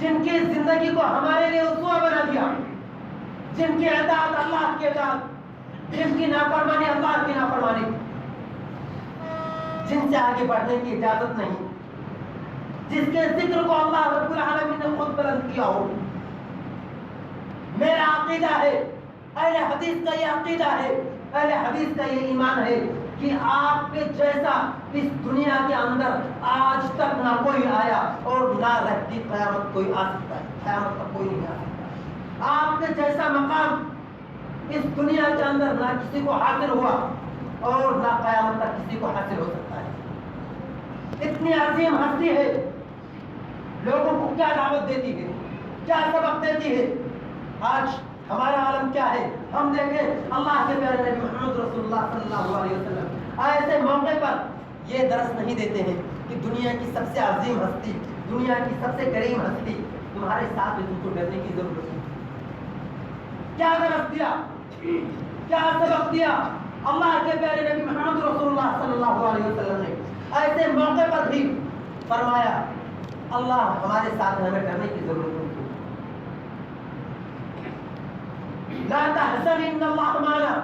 S2: جن کی زندگی کو ہمارے لیے اسوہ بنا دیا، جن کی اطاعت اللہ کی اطاعت، جن کی نافرمانی اللہ کی نافرمانی، جن سے آگے بڑھنے کی اجازت نہیں، جس کے ذکر کو اللہ رب العالمین نے خود بلند کیا ہو۔ میرا عقیدہ ہے، اہل حدیث کا یہ عقیدہ ہے، اہل حدیث کا یہ ایمان ہے کہ آپ کے جیسا اس دنیا کے اندر آج تک نہ کوئی آیا اور نہ رہتی قیامت کوئی آ سکتا ہے، قیامت تک کوئی نہیں آ سکتا۔ آپ کے جیسا مقام اس دنیا کے اندر نہ کسی کو حاصل ہوا اور نہ قیامت تک کسی کو حاصل ہو سکتا ہے۔ اتنی عظیم ہستی ہے، لوگوں کو کیا دعوت دیتی ہے، کیا سبق دیتی ہے۔ آج ہمارا عالم کیا ہے؟ ہم دیکھیں اللہ کے پیارے نبی محمد رسول اللہ صلی اللہ علیہ وسلم ایسے موقع پر یہ درس نہیں دیتے ہیں کہ دنیا کی سب سے عظیم ہستی، دنیا کی سب سے کریم ہستی تمہارے ساتھ ہے، تم کو ڈرنے کی ضرورت نہیں۔ کیا درس دیا، کیا سبق دیا اللہ کے پیارے نبی محمد رسول اللہ صلی اللہ علیہ وسلم نے؟ ایسے موقع پر بھی فرمایا اللہ ہمارے ساتھ ہے، ہمیں ڈرنے کی ضرورت نہیں، لا تحزن ان اللہ معنا۔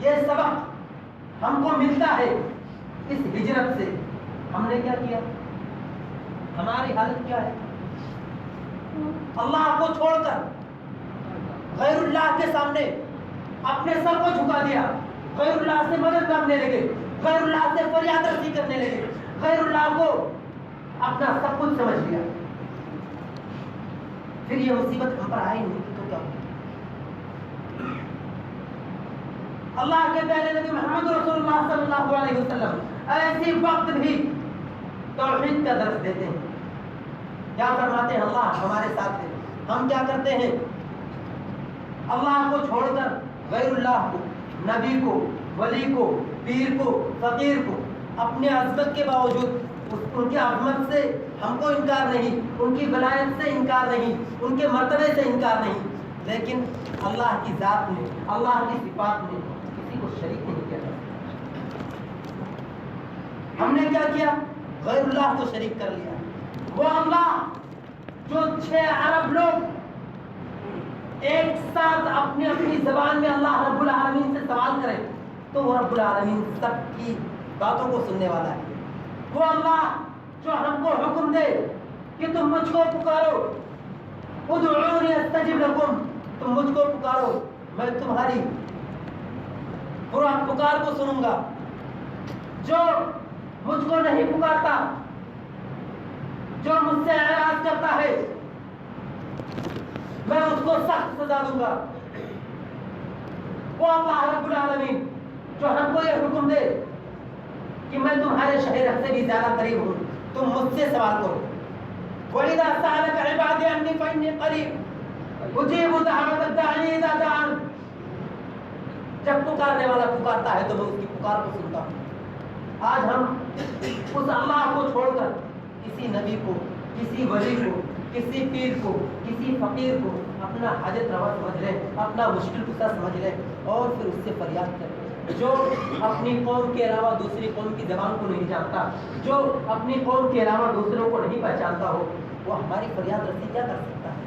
S2: یہ سبق ہم کو ملتا ہے اس ہجرت سے۔ ہم نے کیا کیا؟ ہماری حالت کیا ہے؟ اللہ کو چھوڑ کر غیر اللہ کے سامنے اپنے سر کو جھکا دیا، غیر اللہ سے مدد مانگنے لگے، غیر اللہ سے فریاد رسی کرنے لگے، غیر اللہ کو اپنا سب کچھ سمجھ لیا۔ پھر یہ مصیبت ہم پر آئی نہیں تو کیا؟ اللہ کے پیارے نبی محمد رسول اللہ صلی اللہ علیہ وسلم ایسی وقت بھی توحید کا درس دیتے ہیں۔ کیا فرماتے ہیں؟ اللہ ہمارے ساتھ ہے۔ ہم کیا کرتے ہیں؟ اللہ کو چھوڑ کر غیر اللہ کو، نبی کو، ولی کو، پیر کو، فقیر کو اپنے عظمت کے باوجود ان کی عظمت سے ہم کو انکار نہیں، ان کی ولایت سے انکار نہیں، ان کے مرتبے سے انکار نہیں، لیکن اللہ کی ذات میں، اللہ کی صفات میں کسی کو شریک نہیں کیا۔ ہم نے کیا کیا؟ غیر اللہ کو شریک کر لیا۔ وہ اللہ جو 6 ارب لوگ ایک ساتھ اپنی اپنی زبان میں اللہ رب العالمین سے سوال کریں تو وہ رب العالمین سب کی باتوں کو سننے والا ہے۔ وہ اللہ جو ہم کو حکم دے کہ تم مجھ کو پکارو، ادعونی استجب لکم، تم مجھ کو پکارو میں تمہاری پکار کو سنوں گا۔ جو مجھ کو نہیں پکارتا، جو مجھ سے اعراض کرتا ہے، میں اس کو سخت سزا دوں گا۔ وہ اللہ رب العالمین جو ہم کو یہ حکم دے کہ میں تمہارے شہر سے بھی زیادہ قریب ہوں، تم مجھ سے سوال کرو۔ وَإِذَا سَأَلَكَ عِبَادِي عَنِّي فَإِنِّي قَرِيبٌ أُجِيبُ دَعْوَةَ الدَّاعِ إِذَا دَعَانِ۔ جب پکارنے والا پکارتا ہے تو میں اس کی پکار کو سنتا ہوں۔ آج ہم اس اللہ کو چھوڑ کر کسی نبی کو، کسی ولی کو، کسی پیر کو، کسی فقیر کو اپنا حاجت روا سمجھ لیں، اپنا مشکل کشا سمجھ لیں اور پھر اس سے فریاد کریں۔ جو اپنی قوم کے علاوہ دوسری قوم کی زبان کو نہیں جانتا، جو اپنی قوم کے علاوہ دوسروں کو نہیں پہچانتا ہو، وہ ہماری فریاد رسی کیا کر سکتا ہے؟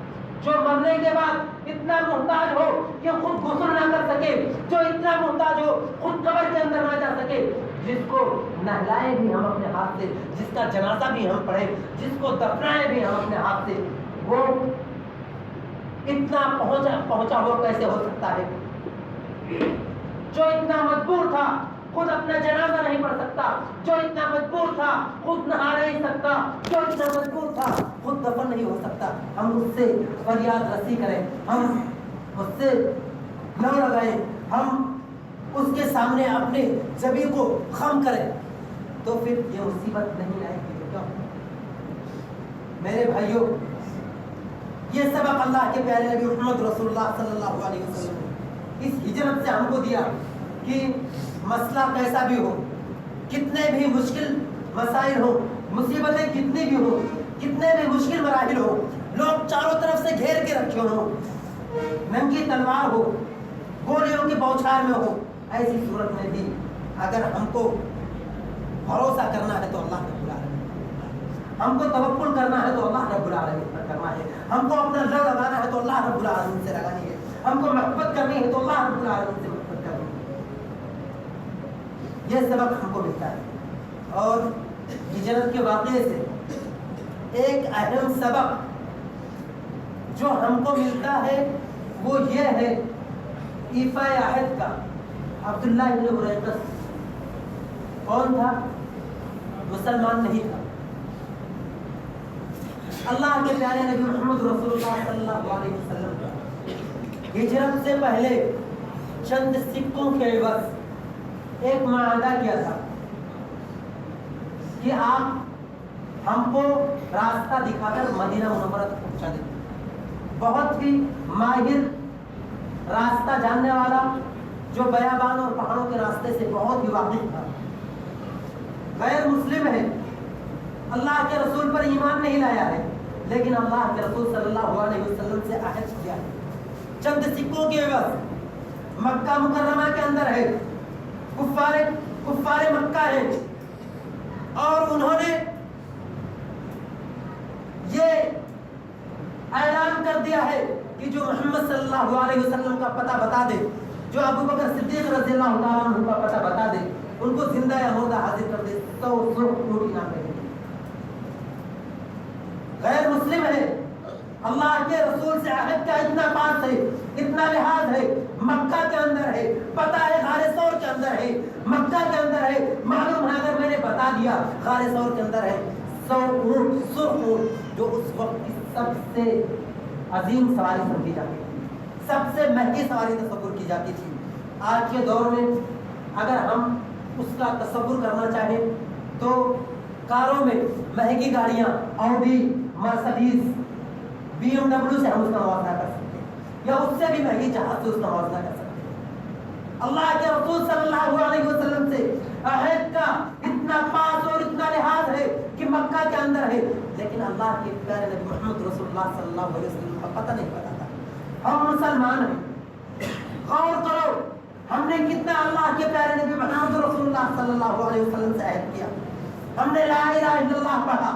S2: جو مرنے کے بعد اتنا محتاج ہو کہ خود غسل نہ کر سکے، جو اتنا محتاج ہو خود قبر کے اندر نہ جا سکے، جس کو نہلائے بھی ہم اپنے ہاتھ سے، جس کا جنازہ بھی ہم پڑھیں، جس کو دفنائے بھی ہم اپنے ہاتھ سے، وہ اتنا پہنچا ہوا کیسے ہو سکتا ہے؟ جو اتنا مجبور تھا خود اپنا جنازہ نہیں پڑھ سکتا، جو اتنا مجبور تھا خود نہا نہیں سکتا، جو اتنا مجبور تھا خود دفن نہیں ہو سکتا، ہم اس سے فریاد رسی کریں، ہم اس سے لو لگائیں، ہم اس کے سامنے اپنے جبی کو خم کریں تو پھر یہ مصیبت نہیں آئے گی۔ کیا میرے بھائیوں، یہ سبق اللہ کے پیارے نبی محمد رسول اللہ صلی اللہ علیہ وسلم نے اس ہجرت سے ہم کو دیا کہ مسئلہ کیسا بھی ہو، کتنے بھی مشکل مسائل ہو، مصیبتیں کتنی بھی ہو، کتنے بھی مشکل مراحل ہو، لوگ چاروں طرف سے گھیر کے رکھے ہوں، ننگی تلوار ہو، گولیوں کی بوچھار میں ہو، ایسی صورت میں بھی اگر ہم کو بھروسہ کرنا ہے تو اللہ رب العالمین، ہم کو توکل کرنا ہے تو اللہ رب العالمین پر کرنا ہے، ہم کو اپنا لو لگانا ہے تو اللہ رب العالمین سے لگانی ہے، ہم کو محبت کرنی ہے تو اللہ رب العالمین سے محبت کرنی ہے۔ یہ سبق ہم کو ملتا ہے۔ اور ہجرت کے واقعے سے ایک اہم سبق جو ہم کو ملتا ہے وہ یہ ہے ایفا عہد کا۔ عبداللہ ابن اریقط کون تھا؟ مسلمان نہیں تھا۔ اللہ کے پیارے نبی محمد رسول اللہ صلی اللہ علیہ وسلم ہجرت سے پہلے چند سکوں کے عوض ایک معاہدہ کیا تھا کہ آپ ہم کو راستہ دکھا کر مدینہ منورہ تک پہنچا دیں۔ بہت ہی ماہر راستہ جاننے والا، جو بیابان اور پہاڑوں کے راستے سے بہت ہی واقف تھا، غیر مسلم ہے، اللہ کے رسول پر ایمان نہیں لایا ہے، لیکن اللہ کے رسول صلی اللہ علیہ وسلم سے عہد کیا ہے چند سکوں کے عوض۔ مکہ مکرمہ کے اندر ہے، کفار مکہ ہے، اور انہوں نے یہ اعلان کر دیا ہے کہ جو محمد صلی اللہ علیہ وسلم کا پتہ بتا دے، جو ابو بکر صدیق رضی اللہ تعالیٰ عنہ کا پتہ بتا دے، ان کو زندہ یا مردہ حاضر کر دے، 100 سرخ اونٹ انعام کریں گے۔ غیر مسلم ہے، اللہ کے رسول سے عہد کا اتنا پاس ہے، اتنا لحاظ ہے، مکہ کے اندر ہے، پتہ ہے غار ثور کے اندر ہے، مکہ کے اندر ہے، معلوم ہے اگر میں نے بتا دیا غار ثور کے اندر ہے، 100 اونٹ سرخ اونٹ، جو اس وقت کی سب سے عظیم سواری سمجھی جاتی تھی، سب سے مہنگی سواری تصور کی جاتی تھی۔ آج کے دور میں اگر ہم اس کا تصور کرنا چاہیں تو کاروں میں مہنگی گاڑیاں، آڈی، مرسڈیز، BMW سے ہم اس کا موازنہ کر سکتے ہیں، یا اس سے بھی مہنگی جہاز سے اس کا موازنہ کر سکتے ہیں۔ اللہ کے رسول صلی اللہ علیہ وسلم سے عہد کا اتنا پاس اور اتنا لحاظ ہے کہ مکہ کے اندر ہے، لیکن اللہ کے پیارے نبی محمد رسول اللہ صلی اللہ علیہ وسلم کا پتہ نہیں پتا تھا۔ ہم مسلمان ہیں، غور کرو ہم نے کتنا اللہ کے پیارے نبی محمد رسول اللہ صلی اللہ علیہ وسلم سے عہد کیا، ہم نے لا الہ الا اللہ پڑھا،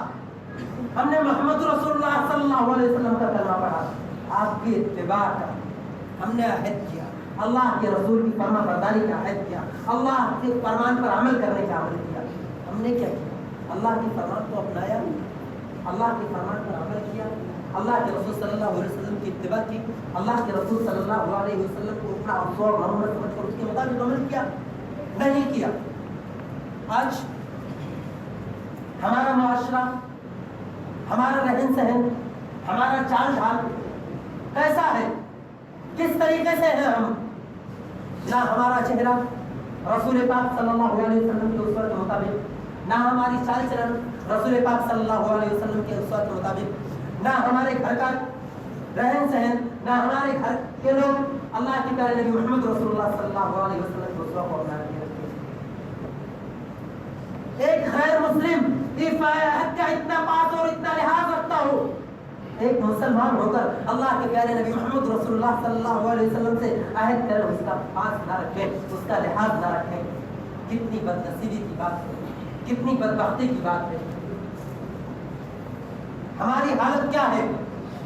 S2: ہم نے محمد رسول اللہ صلی اللہ علیہ وسلم کا کلمہ پڑھا، آپ کی اتباع کا ہم نے عہد کیا، اللہ کے رسول کی فرما برداری کا عہد کیا، اللہ کے فرمان پر عمل کرنے کا عمل کیا۔ ہم نے کیا کیا؟ اللہ کے فرمان کو اپنایا، اللہ کے فرمان پر عمل کیا، اللہ کے رسول صلی اللہ علیہ وسلم کی اتباع کی، اللہ کے رسول صلی اللہ علیہ وسلم کو اپنا اسوہ محمد سمجھ کر اس کے مطابق عمل کیا؟ نہیں کیا۔ آج ہمارا معاشرہ، ہمارا رہن سہن، ہمارا چال ڈھال کیسا ہے؟ کس طریقے سے ہے ہم؟ نہ ہمارا چہرہ رسول پاک صلی اللہ علیہ وسلم کے اسوہ کے مطابق، نہ ہماری چال چلن رسول پاک صلی اللہ علیہ وسلم کے اسوہ کے مطابق، نہ ہمارے گھر کا رہن سہن، نہ ہمارے گھر کے لوگ اللہ کے پیارے نبی محمد رسول اللہ صلی اللہ علیہ وسلم کے اسوہ کو اپنا کے رکھتے ہیں۔ ایک غیر مسلم عہد کا اتنا پاس اور اتنا لحاظ رکھتا ہو، ایک مسلمان ہو کر اللہ کے پیارے نبی محمد رسول اللہ صلی اللہ علیہ وسلم سے عہد کرے، اس کا پاس نہ رکھے، اس کا لحاظ نہ رکھے، کتنی بدنصیبی کی بات ہے، کتنی بدبختی کی بات ہے۔ ہماری حالت کیا ہے؟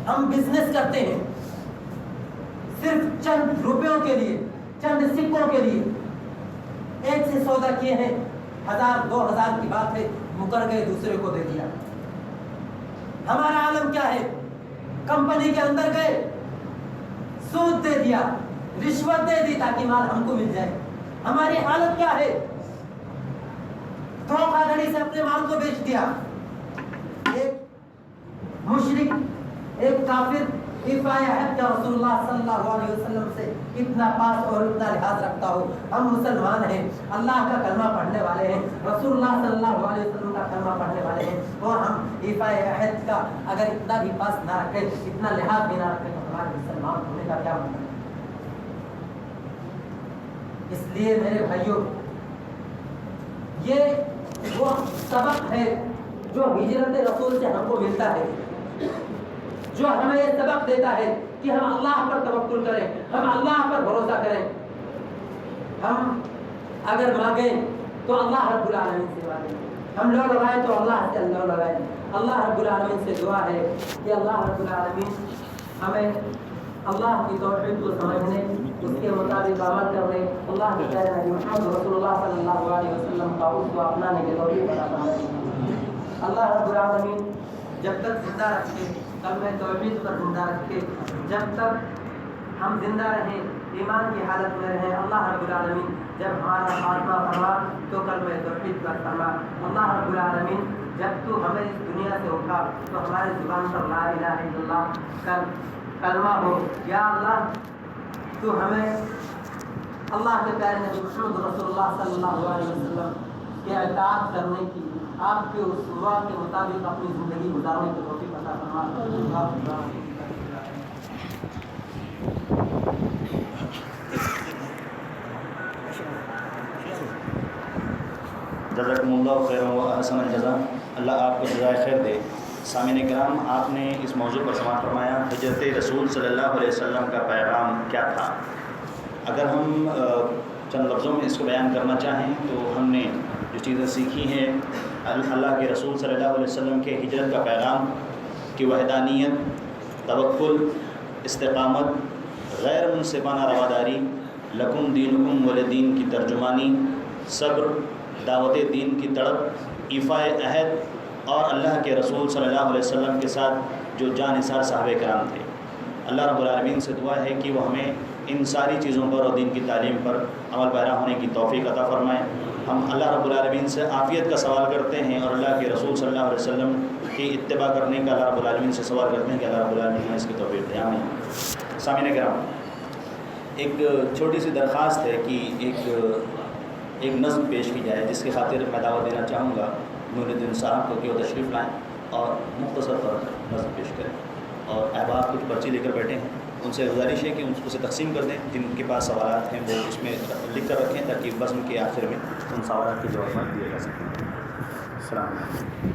S2: ہم بزنس کرتے ہیں صرف چند روپیوں کے لیے، چند سکوں کے لیے، ایک سے سودا کیے ہیں، 1000 2000 کی بات ہے، مکر گئے، دوسرے کو دے دیا۔ ہمارا عالم کیا ہے؟ کمپنی کے اندر گئے، سود دے دیا، رشوت دے دی تاکہ مال ہم کو مل جائے۔ ہماری حالت کیا ہے؟ دھوکہ دھڑی سے اپنے مال کو بیچ دیا۔ ایک مشرک، ایک کافر عہد کا رسول اللہ صلی اللہ علیہ وسلم سے اتنا پاس اور اتنا لحاظ رکھتا ہو، ہم مسلمان ہیں، اللہ کا کلمہ پڑھنے والے ہیں، رسول اللہ صلی اللہ علیہ وسلم کا کلمہ پڑھنے والے ہیں، اور ہم عہد کا اگر اتنا بھی پاس نہ رکھیں، اتنا لحاظ بھی نہ رکھیں، تو ہمارے مسلمان ہونے کا کیا مطلب؟ اس لیے میرے بھائیوں، یہ وہ سبق ہے جو ہجرت رسول سے ہم کو ملتا ہے، جو ہمیں یہ سبق دیتا ہے کہ ہم اللہ پر توکل کریں، ہم اللہ پر بھروسہ کریں، ہم اگر مانگیں تو اللہ رب العالمین سے مانگیں، ہم لو لگائیں تو اللہ سے اللہ لگائیں۔ اللہ رب العالمین سے دعا ہے کہ اللہ رب العالمین ہمیں اللہ کی توحید کو سمجھنے، اس کے مطابق عمل کرنے، اللہ کے پیارے نبی محمد رسول اللہ صلی اللہ علیہ وسلم کا اس کو اپنانے کی توفیق عطا فرمائے۔ اللہ رب العالمین جب تک زندہ رکھے، کلمہ توحید پر زندہ رکھے، جب تک ہم زندہ رہیں، ایمان کی حالت میں رہیں، اللہ رب العالمین جب ہمارا خاتمہ فرما تو کلمہ توحید پر فرما۔ اللہ رب العالمین جب تو ہمیں اس دنیا سے اٹھا تو ہمارے زبان پر لا الہ الا اللہ کا کلمہ ہو۔ یا اللہ تو ہمیں اللہ کے پیارے نبی محمد رسول اللہ صلی اللہ علیہ وسلم کے اطاعت کرنے کی، آپ کے اس دعا کے مطابق اپنی زندگی گزارنے کی توفیق عطا فرما۔
S1: جزاکم اللہ خیر و احسن الجزا، اللہ آپ کو جزائے خیر دے۔ سامعین کرام، آپ نے اس موضوع پر سماعت فرمایا، ہجرت رسول صلی اللہ علیہ وسلم کا پیغام کیا تھا۔ اگر ہم چند لفظوں میں اس کو بیان کرنا چاہیں تو ہم نے جو چیزیں سیکھی ہیں اللہ کے رسول صلی اللہ علیہ وسلم کے ہجرت کا پیغام کہ وحدانیت، توکل، استقامت، غیر منصفانہ رواداری، لکم دینکم ولی دین کی ترجمانی، صبر، دعوت دین کی تڑپ، ایفاء عہد اور اللہ کے رسول صلی اللہ علیہ وسلم کے ساتھ جو جان نثار صحابہ کرام تھے۔ اللہ رب العالمین سے دعا ہے کہ وہ ہمیں ان ساری چیزوں پر اور دین کی تعلیم پر عمل پیرا ہونے کی توفیق عطا فرمائے۔ ہم اللہ رب العالمین سے عافیت کا سوال کرتے ہیں اور اللہ کے رسول صلی اللہ علیہ وسلم کی اتباع کرنے کا اللہ رب العالمین سے سوال کرتے ہیں کہ اللہ رب العالمین ہمیں اس کی توفیق دے، آمین۔ سامعین کرام، ایک چھوٹی سی درخواست ہے کہ ایک نظم پیش کی جائے، جس کی خاطر میں دعوت دینا چاہوں گا نور الدین صاحب کو کہ وہ تشریف لائیں اور مختصر پر نظم پیش کریں۔ اور احباب کچھ پرچی لے کر بیٹھے ہیں، ان سے گزارش ہے کہ اسے تقسیم کر دیں، جن کے پاس سوالات ہیں وہ اس میں لکھ کر رکھیں تاکہ بزم کے آخر میں ان سوالات کے جوابات دیے جا سکیں۔ السلام علیکم۔